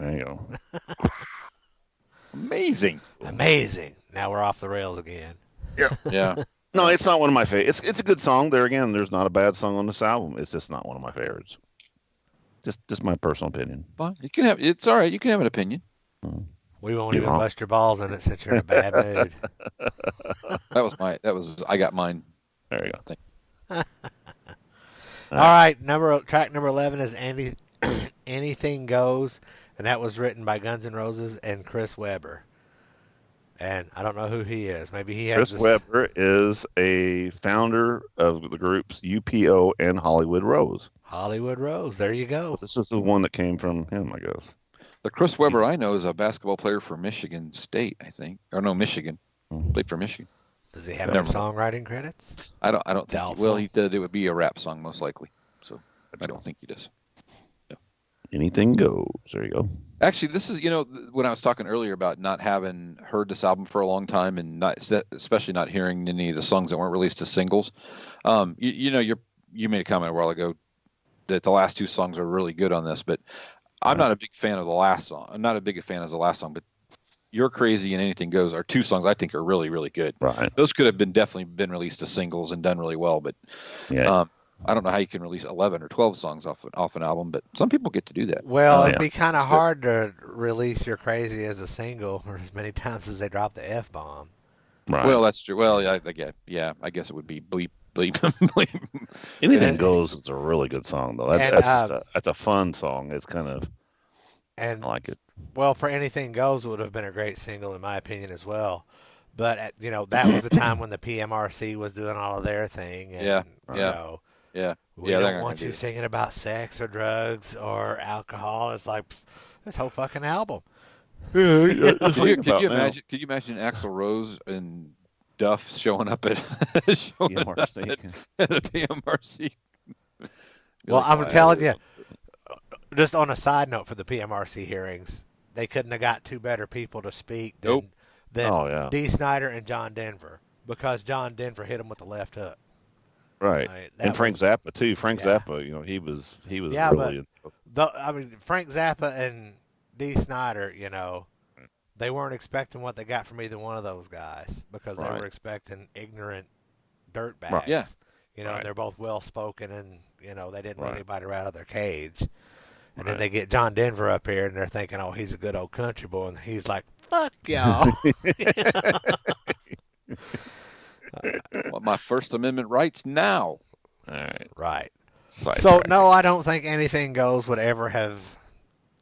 There you go. Amazing. Now we're off the rails again. Yeah. No, it's not one of my favorites. It's a good song. There again, there's not a bad song on this album. It's just not one of my favorites. Just my personal opinion. Well, you can have. It's all right. You can have an opinion. We won't even bust your balls in it since you're in a bad mood. That was. I got mine. There you go. All right, track number 11 is Anything Goes, and that was written by Guns N' Roses and Chris Webber. And I don't know who he is. Maybe he has. Chris Webber is a founder of the groups UPO and Hollywood Rose. Hollywood Rose. There you go. This is the one that came from him, I guess. The Chris Webber I know is a basketball player for Michigan State, I think, or no, Michigan. Played for Michigan. Does he have any songwriting credits? I don't think. Doubtful. He did. It would be a rap song most likely. So I don't think he does. Anything goes. There you go. Actually, this is when I was talking earlier about not having heard this album for a long time and especially not hearing any of the songs that weren't released as singles. You made a comment a while ago that the last two songs are really good on this, but I'm not a big fan of the last song. I'm not a big fan of the last song, but You're Crazy and Anything Goes are two songs I think are really, really good. Right. Those could have definitely been released as singles and done really well, but I don't know how you can release 11 or 12 songs off an album, but some people get to do that. Well, it'd be kind of hard to release You're Crazy as a single for as many times as they drop the F-bomb. Right. Well, that's true. Well, I guess it would be bleep, bleep, bleep. Anything Goes is a really good song, though. That's a fun song. It's kind of, I like it. Well, for Anything Goes would have been a great single, in my opinion, as well. But, that was the time when the PMRC was doing all of their thing. And, we don't want you singing about sex or drugs or alcohol. It's like this whole fucking album. Could you imagine Axl Rose and Duff showing up at a PMRC? Well, I'm telling you, just on a side note for the PMRC hearings, they couldn't have got two better people to speak than Dee Snider and John Denver, because John Denver hit him with the left hook. Right. And Frank Zappa too. Zappa, he was really. Frank Zappa and Dee Snider, they weren't expecting what they got from either one of those guys, because they were expecting ignorant dirtbags. Right. Yeah. They're both well spoken, and they didn't let anybody out of their cage. And then they get John Denver up here, and they're thinking, oh, he's a good old country boy, and he's like, fuck y'all. My First Amendment rights now. All right. Right. So, no, I don't think Anything Goes would ever have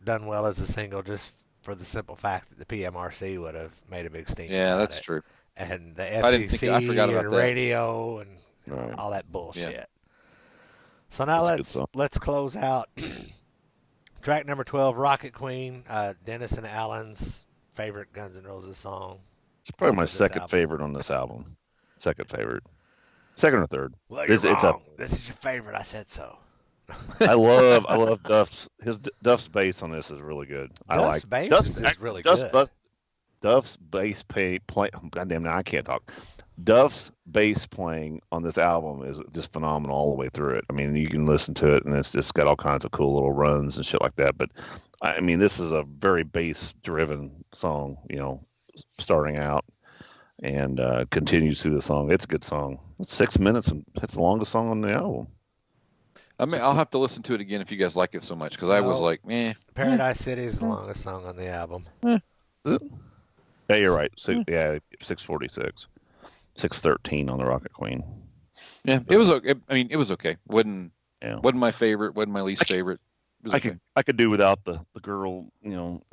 done well as a single, just for the simple fact that the PMRC would have made a big stink. Yeah, that's true. And the FCC and radio and all that bullshit. Yeah. So now let's close out track number 12, Rocket Queen, Dennis and Alan's favorite Guns N' Roses song. It's probably my second favorite on this album. Second favorite. Second or third. Well, you're wrong. This is your favorite. I said so. I love Duff's bass on this is really good. Duff's bass is really good. Duff's bass play. Goddamn, now I can't talk. Duff's bass playing on this album is just phenomenal all the way through it. I mean, you can listen to it, and it's just got all kinds of cool little runs and shit like that. But I mean, this is a very bass-driven song, starting out, and continues through the song. It's a good song. It's 6 minutes, and it's the longest song on the album. I mean, I'll have to listen to it again if you guys like it so much, because I was like, Paradise City is the longest song on the album. Yeah, you're right. 6:46. 6:13 on the Rocket Queen. Yeah, it was okay. I mean, it was okay. Wasn't my favorite. Wasn't my least favorite. I could do without the girl. Well,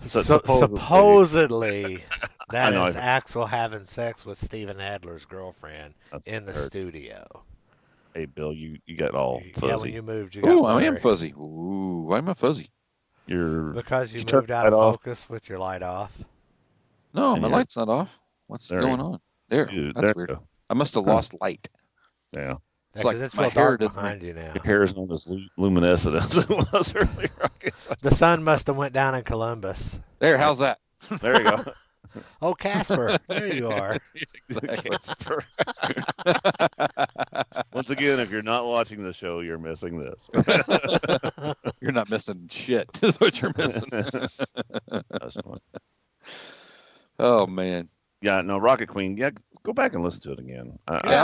supposedly that is Axl having sex with Steven Adler's girlfriend in the studio. Hey, Bill, you got all fuzzy. Yeah, when you moved, you got I am fuzzy. Ooh, why am I fuzzy? Because you moved out of focus with your light off. No, my light's not off. What's going on? That's weird. I must have lost light. Yeah. It's like it's real dark behind you now. Your hair is not as luminescent as it was earlier. The sun must have went down in Columbus. There, how's that? There you go. Oh, Casper, there you are. Casper. Once again, if you're not watching the show, you're missing this. You're not missing shit. Is what you're missing. That's fun. Oh man. Yeah, no, Rocket Queen. Yeah, go back and listen to it again. Okay,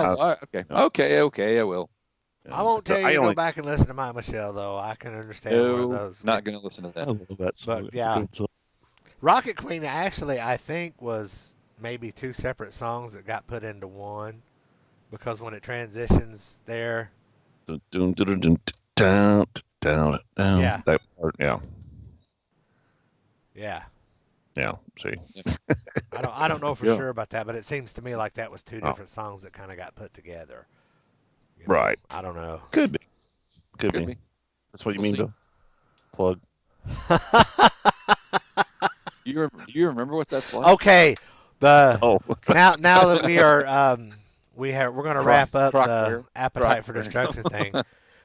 I will. Yeah, I won't tell you to only- go back and listen to my Michelle, though. I can understand one of those. Not going to listen to that. I love that song. But, yeah. Rocket Queen, actually, I think, was maybe two separate songs that got put into one. Because when it transitions there. Dun, dun, dun, dun, dun, down, down. Yeah. That part, yeah. Yeah. Yeah, see. I don't know for Yeah. sure about that, but it seems to me like that was two different songs that kind of got put together. Right. I don't know. Could be. Could Could be. be. That's what you We'll mean, see. Bill? Plug. You remember what that's like? Okay. Oh. Now that we are we're going to wrap up Croc the bear. Appetite for Croc bear. Destruction thing.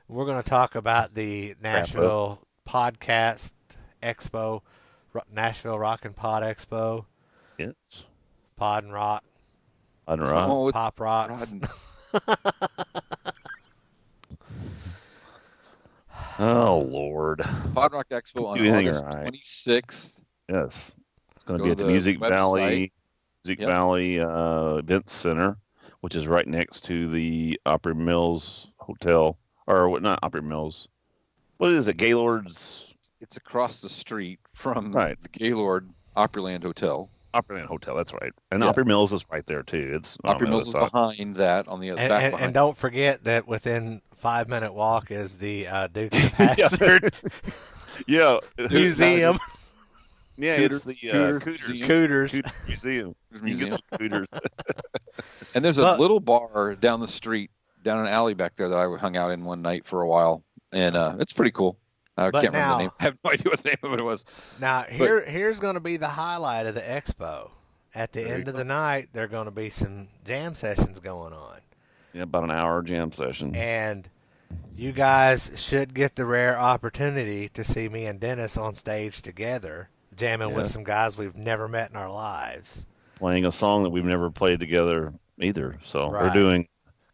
We're going to talk about the Nashville Podcast Expo, Nashville Rock and Pod Expo, Yes. Pod and Rock, On rock. Oh, it's Pop Rocks. Rodden. Oh, Lord. Pod Rock Expo on Do anything August right. 26th. Yes. It's going to Go be to at the the Music website. Yep. Valley Event Center, which is right next to the Opry Mills Hotel. Or what? Not Opry Mills. What is it? Gaylord's It's across the street from Right. the Gaylord Opryland Hotel. Opryland Hotel. That's right. And Yeah. Opry Mills is right there too. It's on Opry the Mills is other side. behind that on the other And, back and, behind. and don't forget that within 5-minute walk is the Dukes of Hazzard Yeah. Museum. Yeah, it's the Cooter Cooters. Museum. Cooters. Cooters Museum. You can get some Cooters. And there's a But- little bar down the street, down an alley back there that I hung out in one night for a while, and it's pretty cool. I But can't remember now- the name. I have no idea what the name of it was. Now, here's going to be the highlight of the expo. At the There end you of the night, there are going to be some jam sessions going on. Yeah, about an hour jam session. And you guys should get the rare opportunity to see me and Dennis on stage together, jamming with Yeah. some guys we've never met in our lives. Playing a song that we've never played together either. So Right. we're doing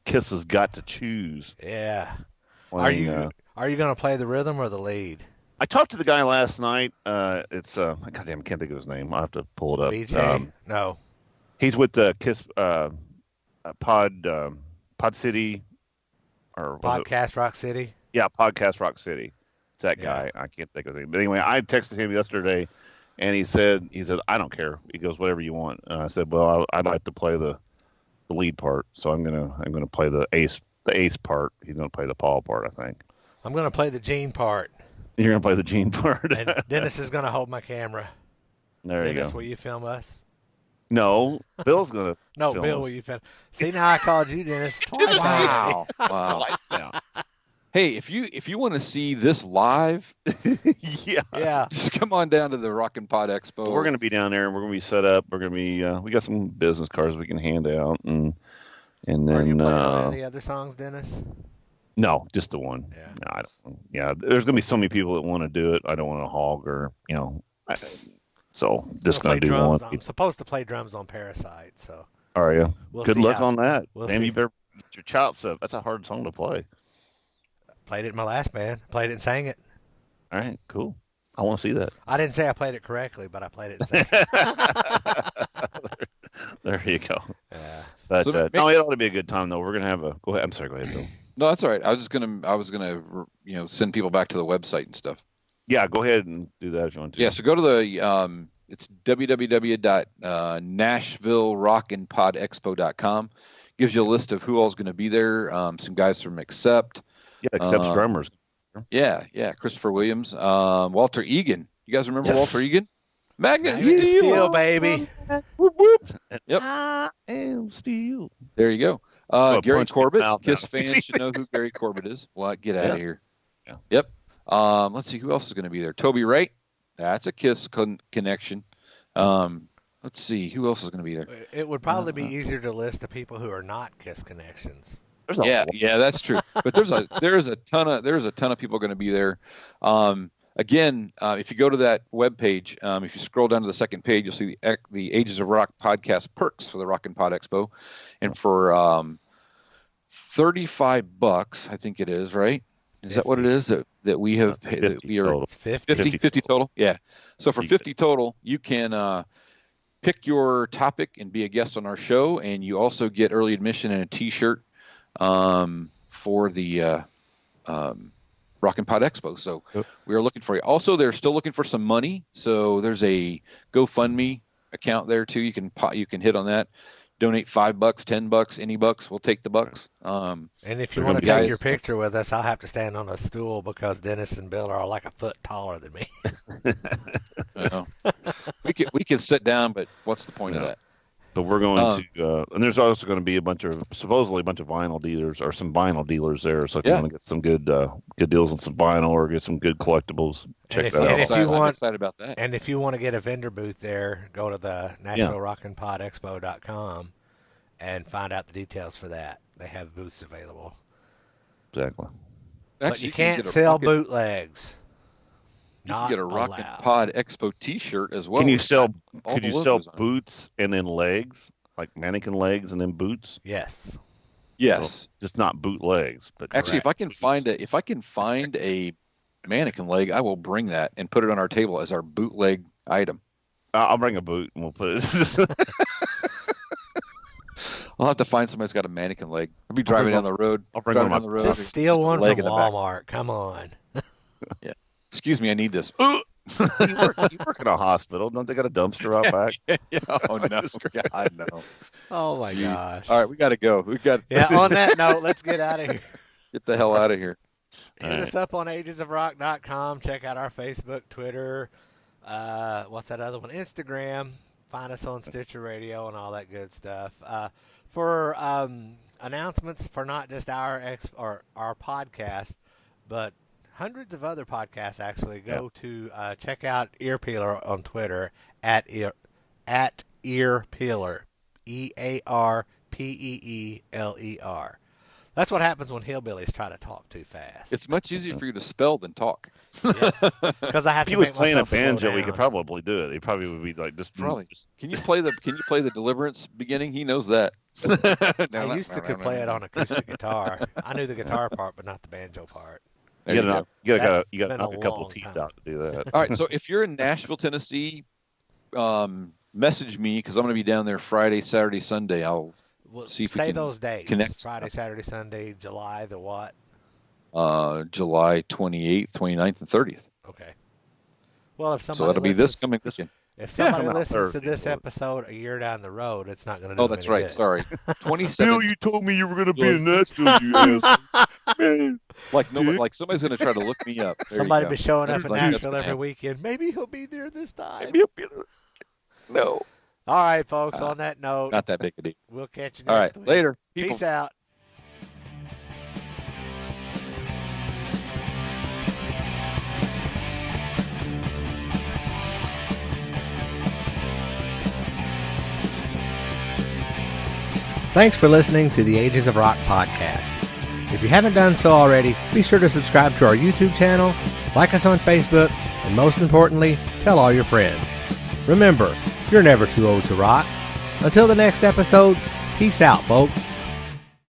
Kiss Has Got to Choose. Yeah. Playing, Are you going to play the rhythm or the lead? I talked to the guy last night. It's goddamn, I can't think of his name. I'll have to pull it up. BJ? No. He's with the Kiss Pod City or was it- Podcast Rock City? Yeah, Podcast Rock City. It's that Yeah. guy. I can't think of his name. But anyway, I texted him yesterday, and he said, I don't care. He goes, whatever you want. And I said, well, I'd like to play the lead part, so I'm gonna play the ace part. He's gonna play the Paul part, I think. I'm going to play the Gene part, You're gonna play the Gene part. and Dennis is going to hold my camera. There you Dennis, go. will you film us? No, Bill's gonna. No, film Bill, us. will you film? See, now I called you Dennis twice already. Wow. Now. Hey, if you want to see this live, Yeah. Yeah. just come on down to the Rock and Pod Expo. We're gonna be down there, and we're gonna be set up. We're gonna be. We got some business cards we can hand out, and Are you then playing on any other songs, Dennis? no, just the one. Yeah. No, I don't. Yeah, there's gonna be so many people that want to do it. I don't want to hog or so just Play gonna do drums. one. I'm supposed to play drums on Parasite, so Are you? we'll Good see luck how- on that. we'll Damn, see. you better get your chops up. That's a hard song to play. Played it in my last band. Played it and sang it. All right, cool. I want to see that. I didn't say I played it correctly, but I played it and sang it. There you go. Yeah. But So no, it ought to be a good time though. We're gonna have a. Go ahead. I'm sorry. Go ahead, Bill. No, that's all right. I was gonna send people back to the website and stuff. Yeah, go ahead and do that if you want to. Yeah, so go to the it's www.nashvillerockandpodexpo.com. Gives you a list of who all's going to be there. Some guys from Accept. Yeah, except drummers. Yeah, Christopher Williams, Walter Egan. You guys remember Yes. Walter Egan? Magnet Magnet Steel. Steel, baby. Whoop, whoop. Yep. I am steel. There you go. Oh, Gary punch me Corbett. out Kiss now. fans should know who Gary Corbett is. Well, get out Yeah. of here. Yeah. Yep. Let's see who else is going to be there. Toby Wright. That's a Kiss connection. Let's see who else is going to be there. It would probably be easier to list the people who are not Kiss connections. There's a Yeah, lot. yeah, that's true. But there's a ton of people going to be there. again, if you go to that webpage, if you scroll down to the second page, you'll see the Ages of Rock podcast perks for the Rock and Pod Expo. And for $35, I think it is, right? Is 50. That what it is that we have paid? That we are 50 total. Yeah. So for 50 total, you can pick your topic and be a guest on our show, and you also get early admission and a T-shirt for the Rock and Pod Expo. So we are looking for you. Also, they're still looking for some money. So there's a GoFundMe account there too. You can hit on that. Donate $5, $10, any bucks. We'll take the bucks. And if you want to take your picture with us, I'll have to stand on a stool because Dennis and Bill are like a foot taller than me. We can sit down, but what's the point of that? But we're going to, and there's also going to be supposedly a bunch of vinyl dealers or some vinyl dealers there. So if you want to get some good deals on some vinyl or get some good collectibles, check that out. I'm excited about that. And if you want to get a vendor booth there, go to the NashvilleRockandPodExpo.com and find out the details for that. They have booths available. Exactly. But you can't sell bootlegs. You can get a Rock and Pod Expo T-shirt as well. Can you sell? Could you sell boots and then legs, like mannequin legs and then boots? Yes. Yes. Well, just not bootlegs, but actually, if I can find a mannequin leg, I will bring that and put it on our table as our bootleg item. I'll bring a boot and we'll put it. I'll have to find somebody who's got a mannequin leg. I'll be driving down the road. I'll bring one down the road. Just steal one from Walmart. Come on. Yeah. Excuse me, I need this. You work in a hospital. Don't they got a dumpster out back? Oh, no. I know. Oh, my gosh. All right, we got to go. On that note, let's get out of here. Get the hell out of here. Hit us up on agesofrock.com. Check out our Facebook, Twitter. What's that other one? Instagram. Find us on Stitcher Radio and all that good stuff. For announcements for not just our podcast, but hundreds of other podcasts, actually, go to check out Ear Peeler on Twitter at Ear Peeler, EARPEELER. That's what happens when hillbillies try to talk too fast. It's much easier for you to spell than talk. Yes, because I have to make myself slow down. If he was playing a banjo, he could probably do it. He probably would be like just probably. Can you play the Deliverance beginning? He knows that. I used to could play it on acoustic guitar. I knew the guitar part, but not the banjo part. You got to knock a couple teeth out to do that. All right, so if you're in Nashville, Tennessee, message me because I'm going to be down there Friday, Saturday, Sunday. I'll see if we can those days. Connect. Friday, Saturday, Sunday, July the what? July 28th, 29th, and 30th. Okay. Well, if somebody that'll be this coming weekend. If somebody listens to this episode a year down the road, it's not going to do that's right. Good. Sorry. 27. Bill, you told me you were going to be in Nashville, you asshole. Man. Like somebody's going to try to look me up. There somebody be showing up in Nashville every weekend. Maybe he'll be there this time. Maybe he'll be there. No. All right, folks. On that note, not that big a deal. We'll catch you next week. Later. Peace out. Thanks for listening to the Ages of Rock podcast. If you haven't done so already, be sure to subscribe to our YouTube channel, like us on Facebook, and most importantly, tell all your friends. Remember, you're never too old to rock. Until the next episode, peace out, folks.